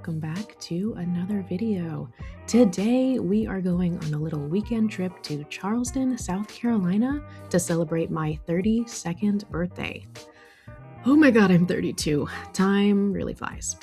welcome back to another video. Today we are going on a little weekend trip to Charleston, South Carolina to celebrate my 32nd birthday. Oh my god, I'm 32. Time really flies.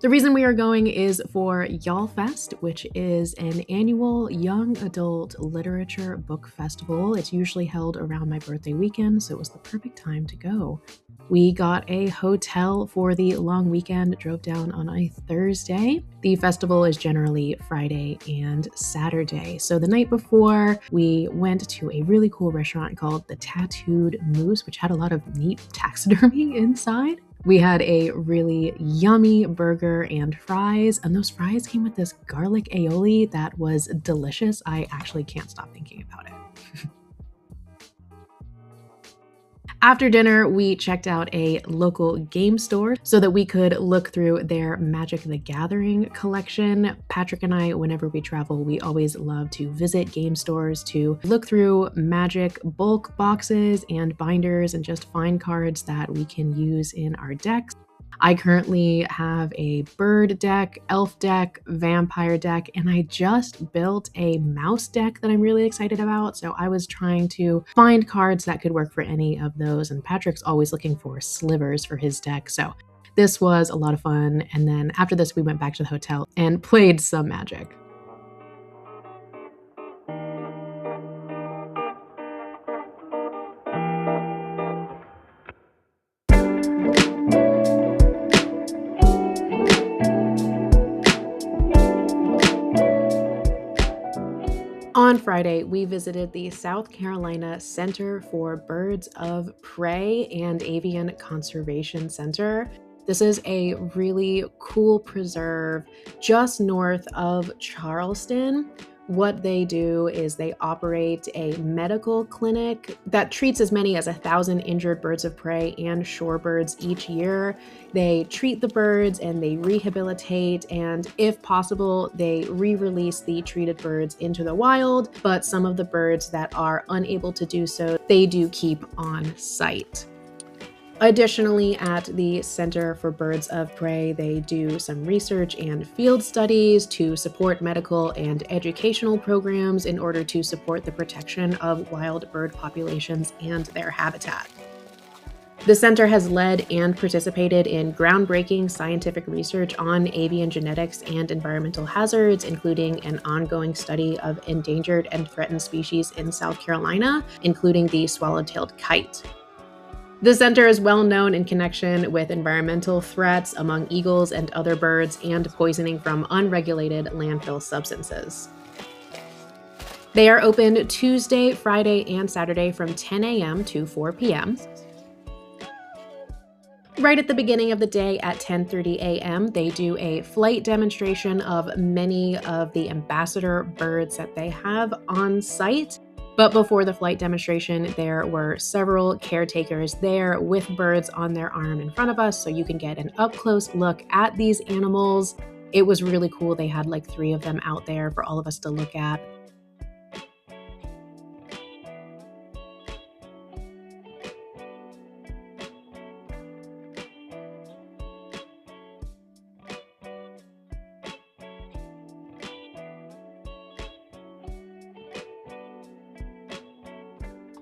The reason we are going is for YALLFest, which is an annual young adult literature book festival. It's usually held around my birthday weekend, so it was the perfect time to go. We got a hotel for the long weekend, drove down on a Thursday. The festival is generally Friday and Saturday. So the night before, we went to a really cool restaurant called the Tattooed Moose, which had a lot of neat taxidermy inside. We had a really yummy burger and fries, and those fries came with this garlic aioli that was delicious. I actually can't stop thinking about it. After dinner, we checked out a local game store so that we could look through their Magic the Gathering collection. Patrick and I, whenever we travel, we always love to visit game stores to look through Magic bulk boxes and binders and just find cards that we can use in our decks. I currently have a bird deck, elf deck, vampire deck, and I just built a mouse deck that I'm really excited about. So I was trying to find cards that could work for any of those, and Patrick's always looking for slivers for his deck. So this was a lot of fun. And then after this, we went back to the hotel and played some Magic. On Friday, we visited the South Carolina Center for Birds of Prey and Avian Conservation Center. This is a really cool preserve just north of Charleston. What they do is they operate a medical clinic that treats as many as 1,000 injured birds of prey and shorebirds each year. They treat the birds and they rehabilitate, and if possible, they re-release the treated birds into the wild, but some of the birds that are unable to do so, they do keep on site. Additionally, at the Center for Birds of Prey, they do some research and field studies to support medical and educational programs in order to support the protection of wild bird populations and their habitat. The center has led and participated in groundbreaking scientific research on avian genetics and environmental hazards, including an ongoing study of endangered and threatened species in South Carolina, including the swallow-tailed kite. The center is well known in connection with environmental threats among eagles and other birds and poisoning from unregulated landfill substances. They are open Tuesday, Friday, and Saturday from 10 a.m. to 4 p.m. Right at the beginning of the day at 10:30 a.m., they do a flight demonstration of many of the ambassador birds that they have on site. But before the flight demonstration, there were several caretakers there with birds on their arm in front of us, so you can get an up-close look at these animals. It was really cool. They had like 3 of them out there for all of us to look at.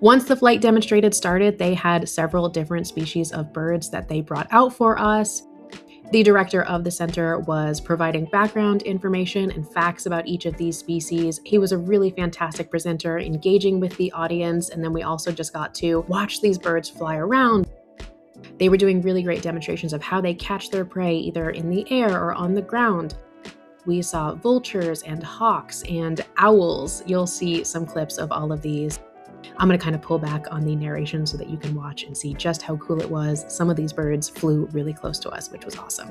Once the flight demonstration started, they had several different species of birds that they brought out for us. The director of the center was providing background information and facts about each of these species. He was a really fantastic presenter, engaging with the audience, and then we also just got to watch these birds fly around. They were doing really great demonstrations of how they catch their prey, either in the air or on the ground. We saw vultures and hawks and owls. You'll see some clips of all of these. I'm going to kind of pull back on the narration so that you can watch and see just how cool it was. Some of these birds flew really close to us, which was awesome.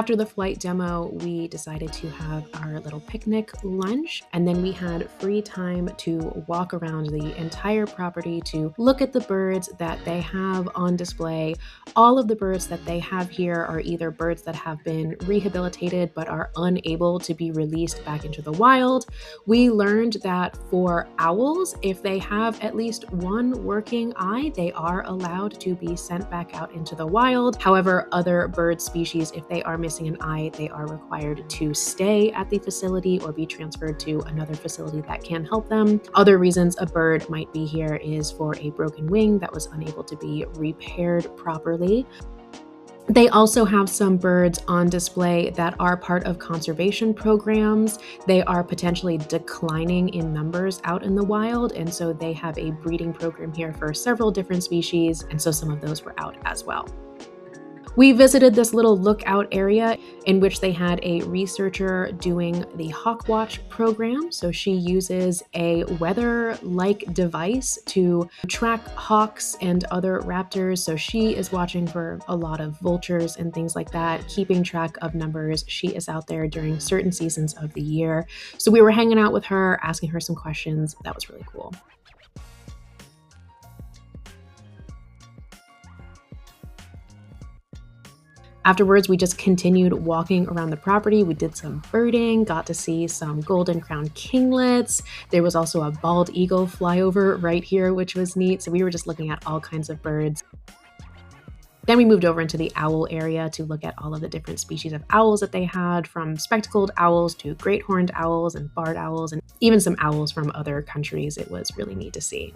After the flight demo, we decided to have our little picnic lunch, and then we had free time to walk around the entire property to look at the birds that they have on display. All of the birds that they have here are either birds that have been rehabilitated but are unable to be released back into the wild. We learned that for owls, if they have at least one working eye, they are allowed to be sent back out into the wild. However, other bird species, if they are missing an eye, they are required to stay at the facility or be transferred to another facility that can help them. Other reasons a bird might be here is for a broken wing that was unable to be repaired properly. They also have some birds on display that are part of conservation programs. They are potentially declining in numbers out in the wild, and so they have a breeding program here for several different species, and so some of those were out as well. We visited this little lookout area in which they had a researcher doing the hawk watch program. So she uses a weather-like device to track hawks and other raptors. So she is watching for a lot of vultures and things like that, keeping track of numbers. She is out there during certain seasons of the year. So we were hanging out with her, asking her some questions. That was really cool. Afterwards, we just continued walking around the property. We did some birding, got to see some golden crowned kinglets. There was also a bald eagle flyover right here, which was neat. So we were just looking at all kinds of birds. Then we moved over into the owl area to look at all of the different species of owls that they had, from spectacled owls to great horned owls and barred owls, and even some owls from other countries. It was really neat to see.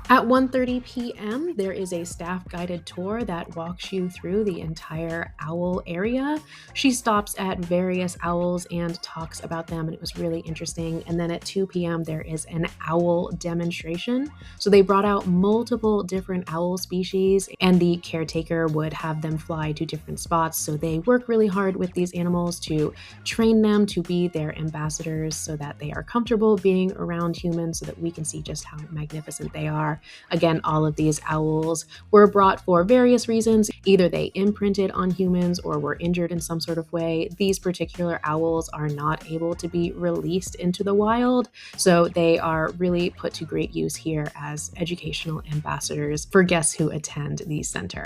At 1:30 p.m., there is a staff-guided tour that walks you through the entire owl area. She stops at various owls and talks about them, and it was really interesting. And then at 2 p.m., there is an owl demonstration. So they brought out multiple different owl species, and the caretaker would have them fly to different spots. So they work really hard with these animals to train them to be their ambassadors so that they are comfortable being around humans, so that we can see just how magnificent they are. Again, all of these owls were brought for various reasons. Either they imprinted on humans or were injured in some sort of way. These particular owls are not able to be released into the wild, so they are really put to great use here as educational ambassadors for guests who attend the center.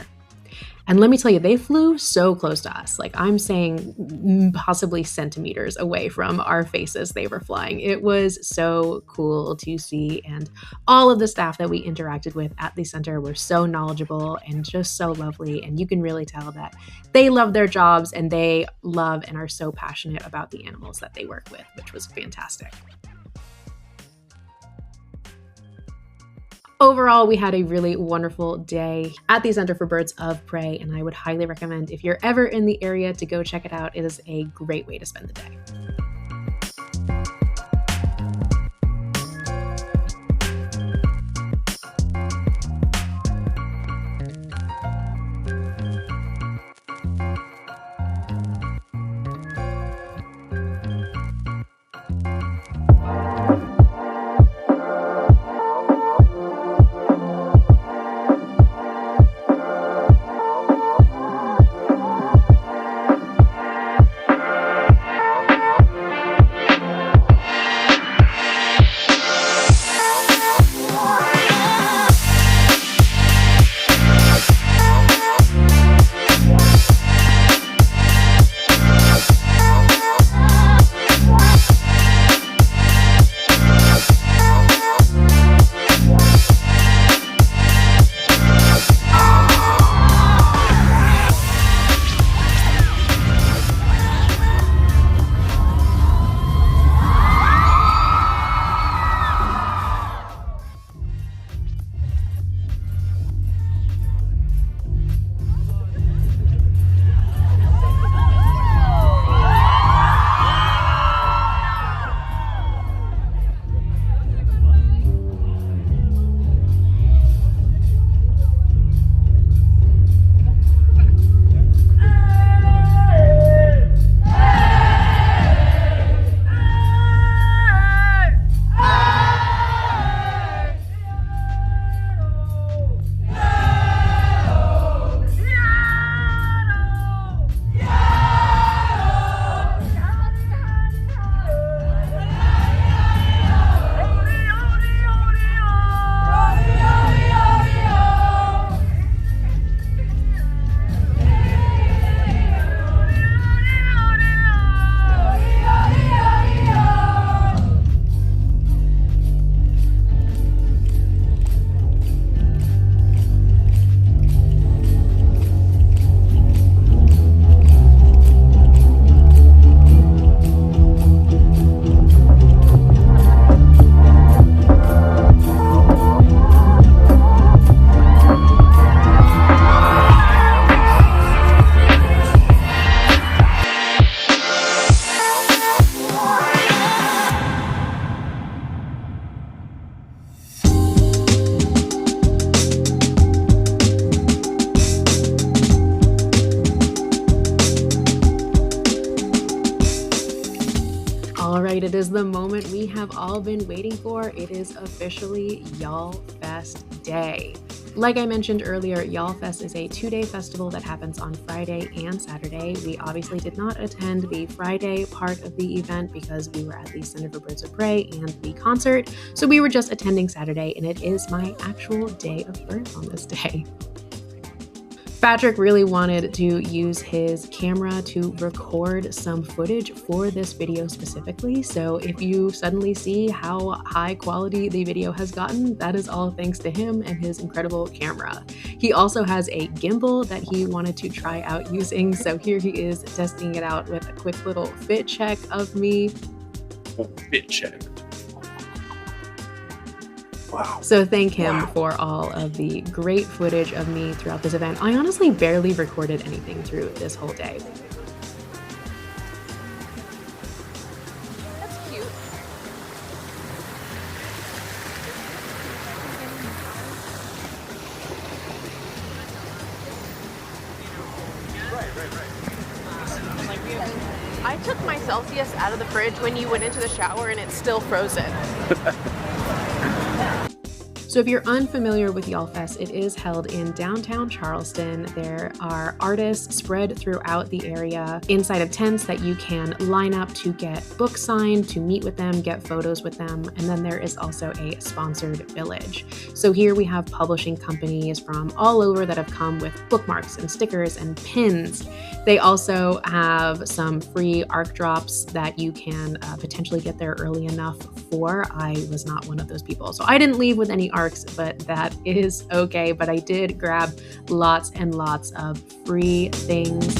And let me tell you, they flew so close to us. Like, I'm saying possibly centimeters away from our faces they were flying. It was so cool to see. And all of the staff that we interacted with at the center were so knowledgeable and just so lovely. And you can really tell that they love their jobs and they love and are so passionate about the animals that they work with, which was fantastic. Overall, we had a really wonderful day at the Center for Birds of Prey, and I would highly recommend, if you're ever in the area, to go check it out. It is a great way to spend the day. right, it is the moment we have all been waiting for. It is officially YALLFest Day. Like I mentioned earlier, YALLFest is a 2-day festival that happens on Friday and Saturday. We obviously did not attend the Friday part of the event because we were at the Center for Birds of Prey and the concert, so we were just attending Saturday, and it is my actual day of birth on this day. Patrick really wanted to use his camera to record some footage for this video specifically, so if you suddenly see how high quality the video has gotten, that is all thanks to him and his incredible camera. He also has a gimbal that he wanted to try out using, so here he is testing it out with a quick little fit check of me. Fit check. Wow. So thank him for all of the great footage of me throughout this event. I honestly barely recorded anything through this whole day. That's cute. I took my Celsius out of the fridge when you went into the shower and it's still frozen. So if you're unfamiliar with YALLFest, it is held in downtown Charleston. There are artists spread throughout the area inside of tents that you can line up to get books signed, to meet with them, get photos with them, and then there is also a sponsored village. So here we have publishing companies from all over that have come with bookmarks and stickers and pins. They also have some free ARC drops that you can potentially get there early enough for. I was not one of those people, so I didn't leave with any ARCs, but that is okay. But I did grab lots and lots of free things.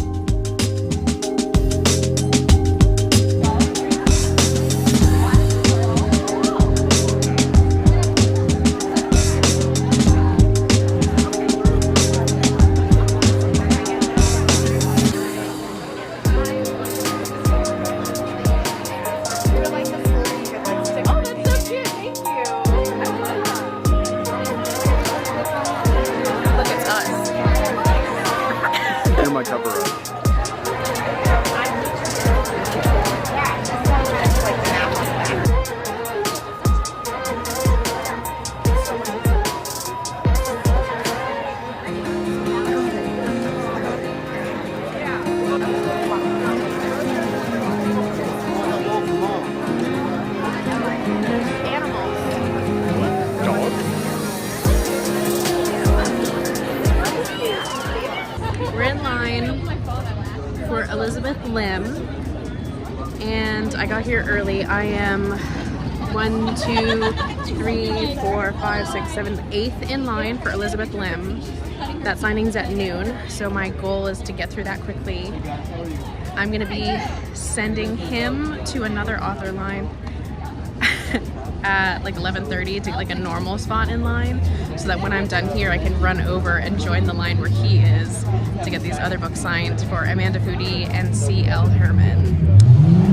My cover up. We're in line for Elizabeth Lim, and I got here early. I am 1, 2, 3, 4, 5, 6, 7, 8th in line for Elizabeth Lim. That signing's at noon, so my goal is to get through that quickly. I'm gonna be sending him to another author line at like 11:30 to like a normal spot in line, so that when I'm done here I can run over and join the line where he is to get these other books signed for Amanda Foodie and C.L. Herman.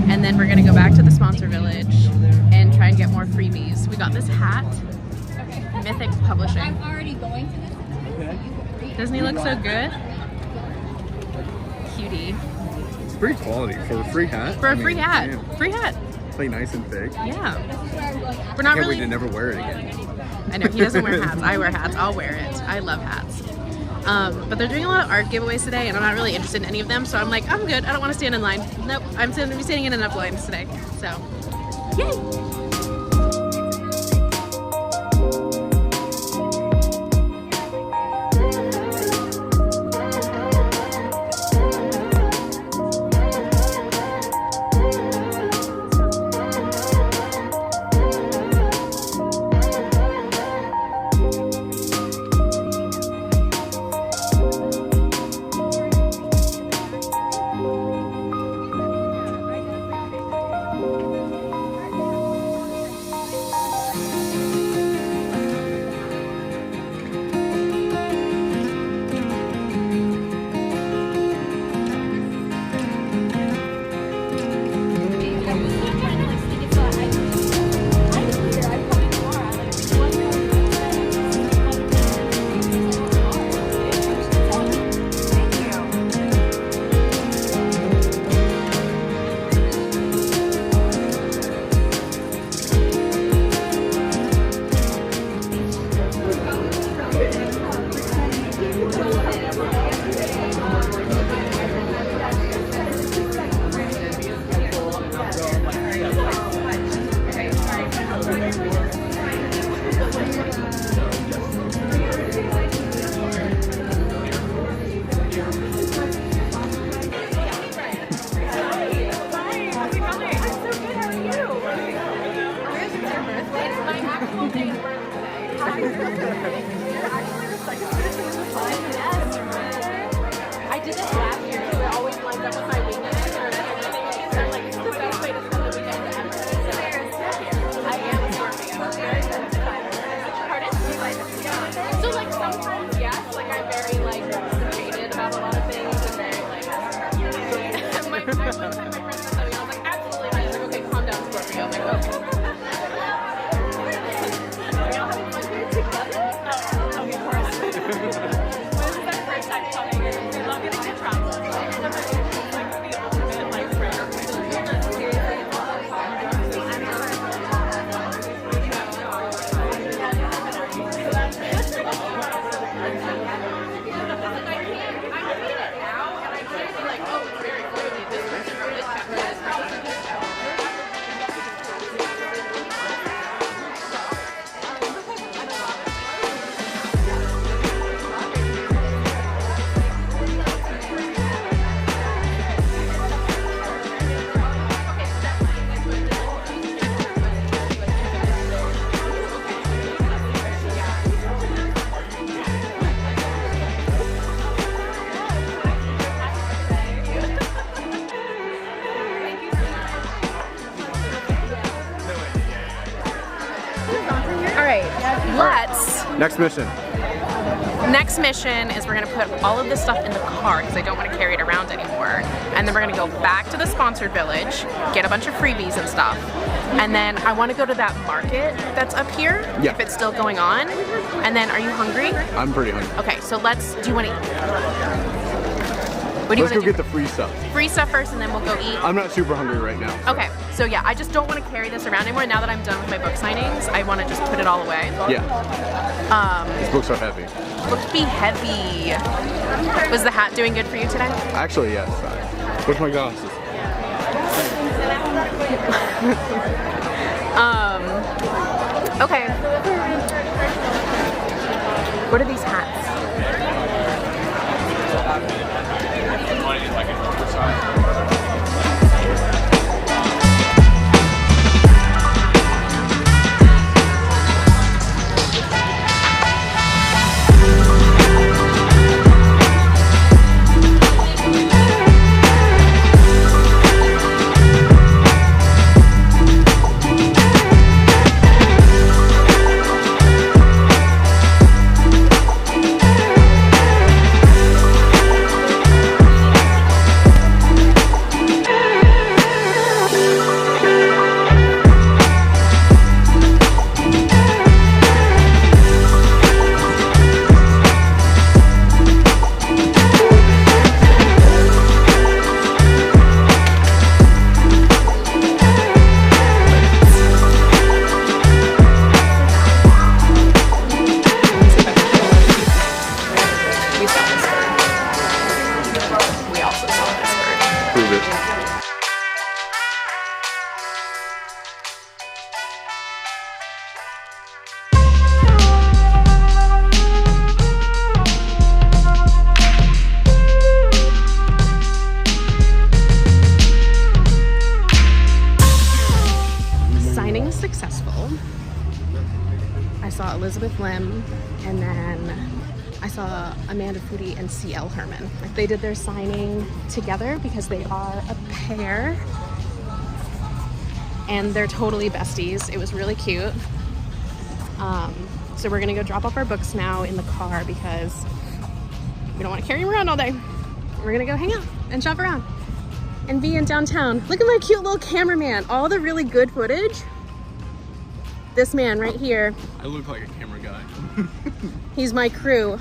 And then we're gonna go back to the sponsor village and try and get more freebies. We got this hat, Mythic Publishing. I'm already going to this. Doesn't he look so good? Cutie. It's pretty quality for a free hat. For a free hat. Man. Free hat. It's like nice and thick. Yeah. We're not Can't really. wait to never wear it again. I know, he doesn't wear hats. I wear hats. I'll wear it. I love hats. But they're doing a lot of art giveaways today, and I'm not really interested in any of them, so I'm like, I'm good. I don't want to stand in line. Nope. I'm going to be standing in enough lines today. So, yay! like, I one time my friend said that, and I was like, absolutely not. He's like, okay, calm down, Scorpio. I'm like, okay. Are y'all having fun here together? Oh, of course. When is that first time coming? We love getting to travel. It's like the ultimate, like, friend. Next mission. Next mission is we're gonna put all of this stuff in the car because I don't want to carry it around anymore. And then we're gonna go back to the sponsored village, get a bunch of freebies and stuff. And then I want to go to that market that's up here, yeah, if it's still going on. And then, are you hungry? I'm pretty hungry. Okay, so do you want to eat? Let's go get the free stuff. Free stuff first and then we'll go eat? I'm not super hungry right now. So. Okay, so yeah, I just don't want to carry this around anymore. Now that I'm done with my book signings, I want to just put it all away. Yeah. These books are heavy. Books be heavy. Was the hat doing good for you today? Actually, yes. Where's my glasses? Okay. What are these hats? Elizabeth Lim, and then I saw Amanda Foodie and C.L. Herman. Like, they did their signing together because they are a pair and they're totally besties. It was really cute. So we're gonna go drop off our books now in the car because we don't want to carry them around all day. We're gonna go hang out and shop around and be in downtown. Look at my cute little cameraman. All the really good footage. This man right here. I look like a camera guy. He's my crew.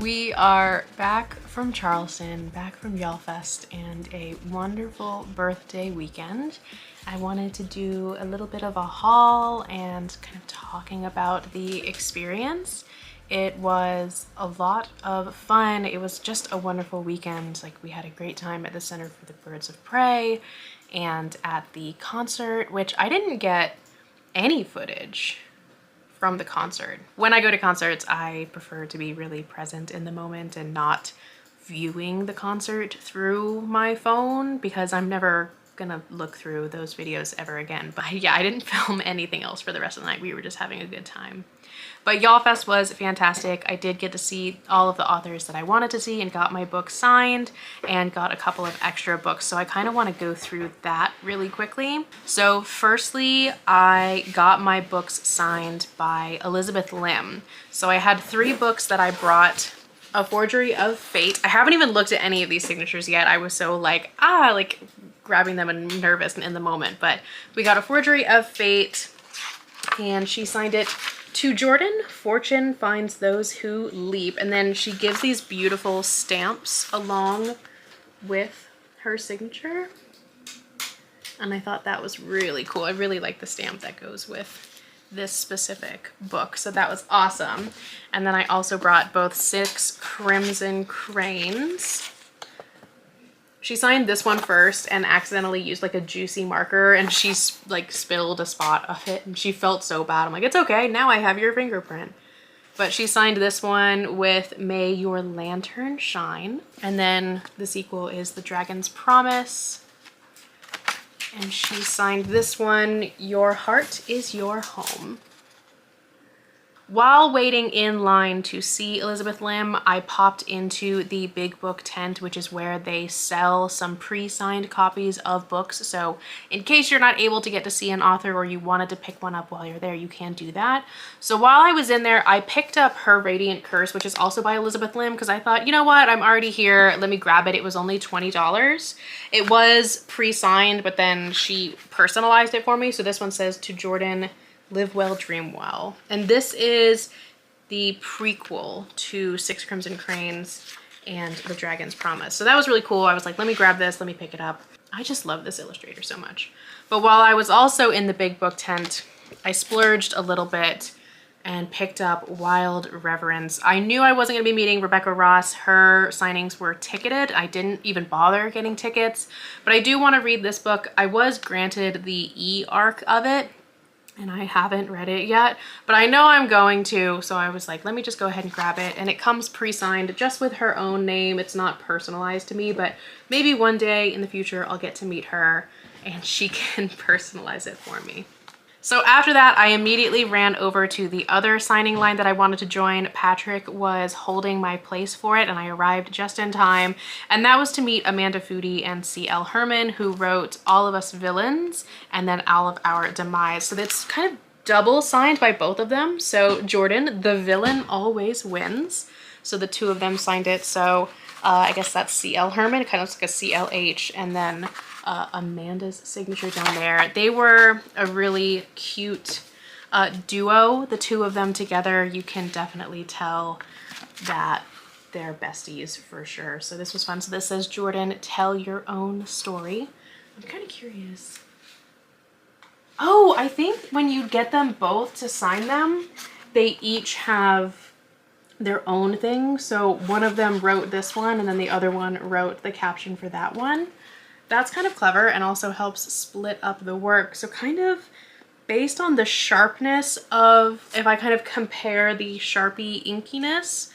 We are back from Charleston, back from YALLFest, and a wonderful birthday weekend. I wanted to do a little bit of a haul and kind of talking about the experience. It was a lot of fun. It was just a wonderful weekend. Like, we had a great time at the Center for the Birds of Prey and at the concert, which I didn't get any footage from the concert. When I go to concerts, I prefer to be really present in the moment and not viewing the concert through my phone, because I'm never gonna look through those videos ever again. But yeah, I didn't film anything else for the rest of the night. We were just having a good time. But YALLFest was fantastic. I did get to see all of the authors that I wanted to see and got my book signed and got a couple of extra books. So I kind of want to go through that really quickly. So firstly, I got my books signed by Elizabeth Lim. So I had 3 books that I brought. A Forgery of Fate. I haven't even looked at any of these signatures yet. I was so like grabbing them and nervous in the moment. But we got A Forgery of Fate, and she signed it, "To Jordan, fortune finds those who leap." And then she gives these beautiful stamps along with her signature. And I thought that was really cool. I really like the stamp that goes with this specific book, so that was awesome. And then I also brought both 6 Crimson Cranes. She signed this one first and accidentally used like a juicy marker, and she's like spilled a spot of it, and she felt so bad. I'm like, it's okay, now I have your fingerprint. But she signed this one with "May Your Lantern Shine." And then the sequel is "The Dragon's Promise." And she signed this one, "Your Heart is Your Home." While waiting in line to see Elizabeth Lim, I popped into the Big Book tent, which is where they sell some pre-signed copies of books. So in case you're not able to get to see an author or you wanted to pick one up while you're there, you can do that. So while I was in there, I picked up Her Radiant Curse, which is also by Elizabeth Lim, because I thought, you know what, I'm already here, let me grab it. It was only $20. It was pre-signed, but then she personalized it for me. So this one says, "To Jordan, live well, dream well." And this is the prequel to 6 Crimson Cranes and The Dragon's Promise. So that was really cool. I was like, let me grab this, let me pick it up. I just love this illustrator so much. But while I was also in the Big Book tent, I splurged a little bit and picked up Wild Reverence. I knew I wasn't gonna be meeting Rebecca Ross. Her signings were ticketed. I didn't even bother getting tickets, but I do wanna read this book. I was granted the e-arc of it, and I haven't read it yet, but I know I'm going to, so I was like, let me just go ahead and grab it. And it comes pre-signed just with her own name. It's not personalized to me, but maybe one day in the future I'll get to meet her and she can personalize it for me. So after that, I immediately ran over to the other signing line that I wanted to join. Patrick was holding my place for it, and I arrived just in time. And that was to meet Amanda Foody and C.L. Herman, who wrote All of Us Villains and then All of Our Demise. So that's kind of double signed by both of them. So Jordan, the villain always wins. So the 2 of them signed it. So I guess that's C.L. Herman. It kind of looks like a C.L.H. And then Amanda's signature down there. They were a really cute duo, the 2 of them together. You can definitely tell that they're besties for sure. So this was fun. So this says, "Jordan, tell your own story." I'm kind of curious. Oh, I think when you get them both to sign them, they each have their own thing. So one of them wrote this one and then the other one wrote the caption for that one. That's kind of clever and also helps split up the work. So kind of based on the sharpness of, if I kind of compare the Sharpie inkiness,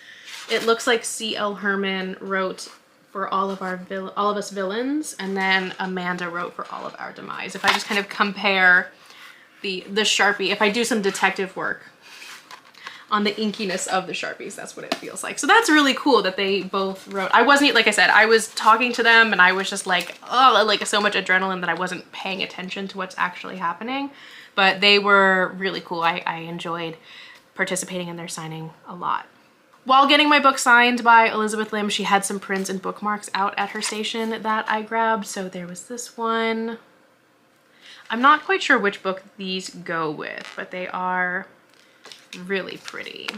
it looks like C.L. Herman wrote for All of Us Villains, and then Amanda wrote for All of Our Demise. If I just kind of compare the Sharpie, if I do some detective work on the inkiness of the Sharpies, that's what it feels like. So that's really cool that they both wrote. I wasn't, like I said, I was talking to them and I was just like, oh, like so much adrenaline that I wasn't paying attention to what's actually happening. But they were really cool. I enjoyed participating in their signing a lot. While getting my book signed by Elizabeth Lim, she had some prints and bookmarks out at her station that I grabbed. So there was this one. I'm not quite sure which book these go with, but they are really pretty.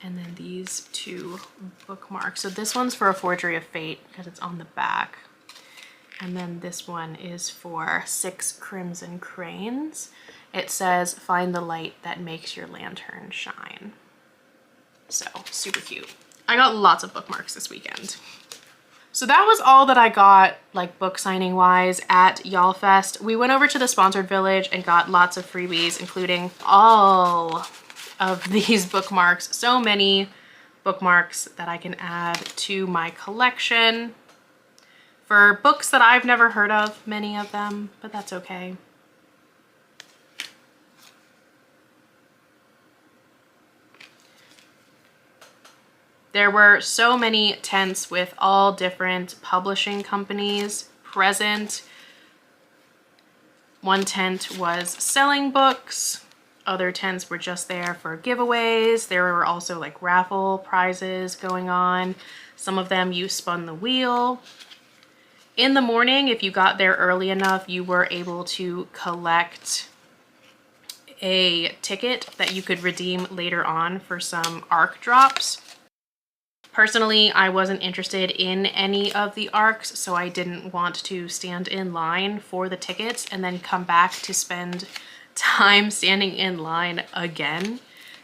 And then these two bookmarks. So this one's for A Forgery of Fate because it's on the back. And then this one is for 6 Crimson Cranes. It says, find the light that makes your lantern shine. So super cute. I got lots of bookmarks this weekend. So that was all that I got, like book signing wise, at YALLFest. We went over to the sponsored village and got lots of freebies, including all of these bookmarks. So many bookmarks that I can add to my collection for books that I've never heard of, many of them, but that's okay. There were so many tents with all different publishing companies present. One tent was selling books. Other tents were just there for giveaways. There were also like raffle prizes going on. Some of them you spun the wheel. In the morning, if you got there early enough, you were able to collect a ticket that you could redeem later on for some ARC drops. Personally, I wasn't interested in any of the ARCs, so I didn't want to stand in line for the tickets and then come back to spend time standing in line again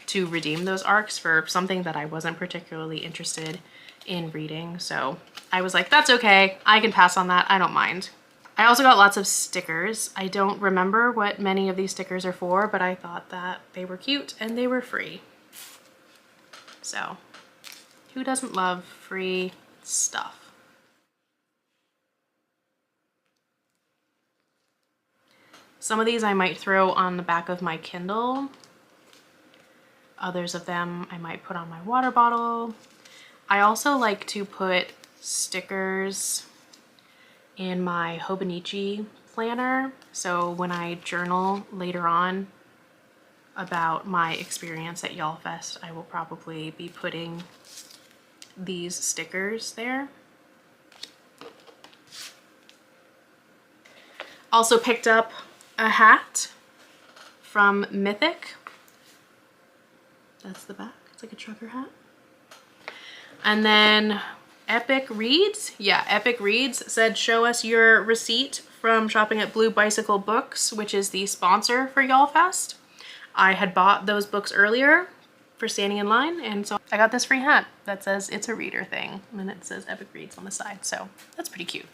to redeem those ARCs for something that I wasn't particularly interested in reading. So I was like, that's okay. I can pass on that. I don't mind. I also got lots of stickers. I don't remember what many of these stickers are for, but I thought that they were cute and they were free. So who doesn't love free stuff? Some of these I might throw on the back of my Kindle. Others of them I might put on my water bottle. I also like to put stickers in my Hobonichi planner. So when I journal later on about my experience at YALLFest, I will probably be putting these stickers there. Also picked up a hat from Mythic. That's the back. It's like a trucker hat. And then Epic Reads. Yeah, Epic Reads said, show us your receipt from shopping at Blue Bicycle Books, which is the sponsor for YALLFest. I had bought those books earlier for standing in line, and so I got this free hat that says it's a reader thing, and it says Epic Reads on the side, so that's pretty cute.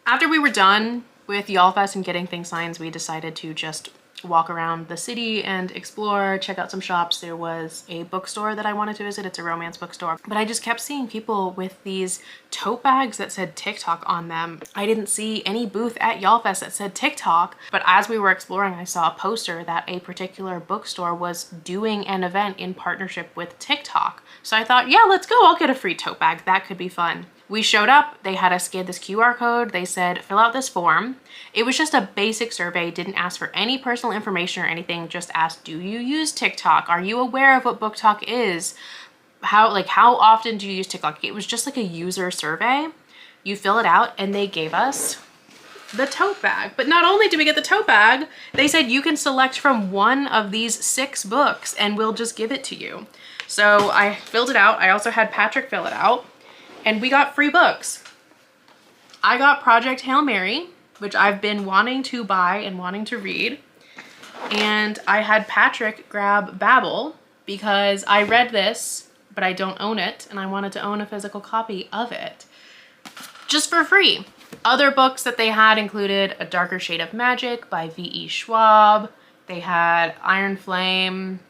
After we were done with YALLFest and getting things signed, we decided to just walk around the city and explore, check out some shops. There was a bookstore that I wanted to visit. It's a romance bookstore, but I just kept seeing people with these tote bags that said TikTok on them. I didn't see any booth at YALLFest that said TikTok, but as we were exploring, I saw a poster that a particular bookstore was doing an event in partnership with TikTok. So I thought, yeah, let's go. I'll get a free tote bag. That could be fun. We showed up, they had us scan this QR code. They said, fill out this form. It was just a basic survey, didn't ask for any personal information or anything, just asked, do you use TikTok? Are you aware of what BookTok is? How often do you use TikTok? It was just like a user survey. You fill it out and they gave us the tote bag. But not only did we get the tote bag, they said you can select from one of these 6 books and we'll just give it to you. So I filled it out. I also had Patrick fill it out. And we got free books. I got Project Hail Mary, which I've been wanting to buy and wanting to read. And I had Patrick grab Babel because I read this, but I don't own it. And I wanted to own a physical copy of it just for free. Other books that they had included A Darker Shade of Magic by V.E. Schwab. They had Iron Flame.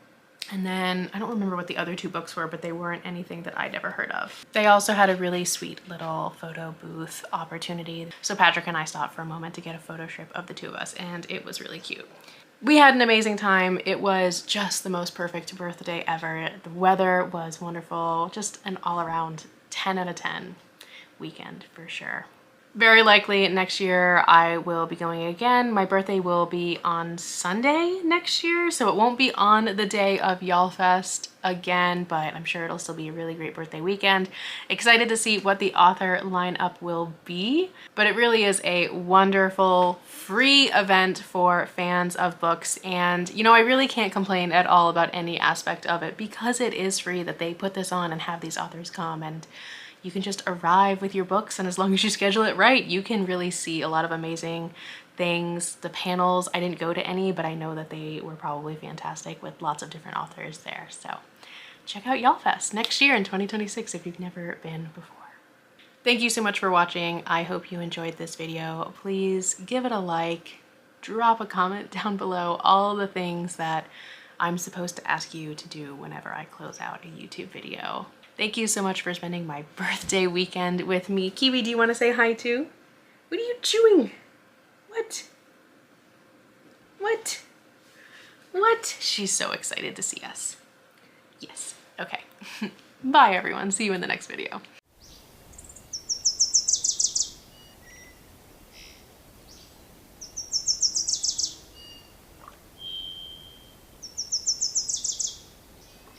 And then I don't remember what the other 2 books were, but they weren't anything that I'd ever heard of. They also had a really sweet little photo booth opportunity. So Patrick and I stopped for a moment to get a photo strip of the 2 of us, and it was really cute. We had an amazing time. It was just the most perfect birthday ever. The weather was wonderful. Just an all around 10 out of 10 weekend for sure. Very likely next year I will be going again. My birthday will be on Sunday next year, so it won't be on the day of YALLFest again, but I'm sure it'll still be a really great birthday weekend. Excited to see what the author lineup will be, but it really is a wonderful free event for fans of books, and you know, I really can't complain at all about any aspect of it because it is free that they put this on and have these authors come, and you can just arrive with your books, and as long as you schedule it right, you can really see a lot of amazing things. The panels, I didn't go to any, but I know that they were probably fantastic with lots of different authors there. So check out YALLFest next year in 2026 if you've never been before. Thank you so much for watching. I hope you enjoyed this video. Please give it a like, drop a comment down below, all the things that I'm supposed to ask you to do whenever I close out a YouTube video. Thank you so much for spending my birthday weekend with me. Kiwi, do you want to say hi too? What are you chewing? What? What? What? She's so excited to see us. Yes. Okay. Bye everyone. See you in the next video.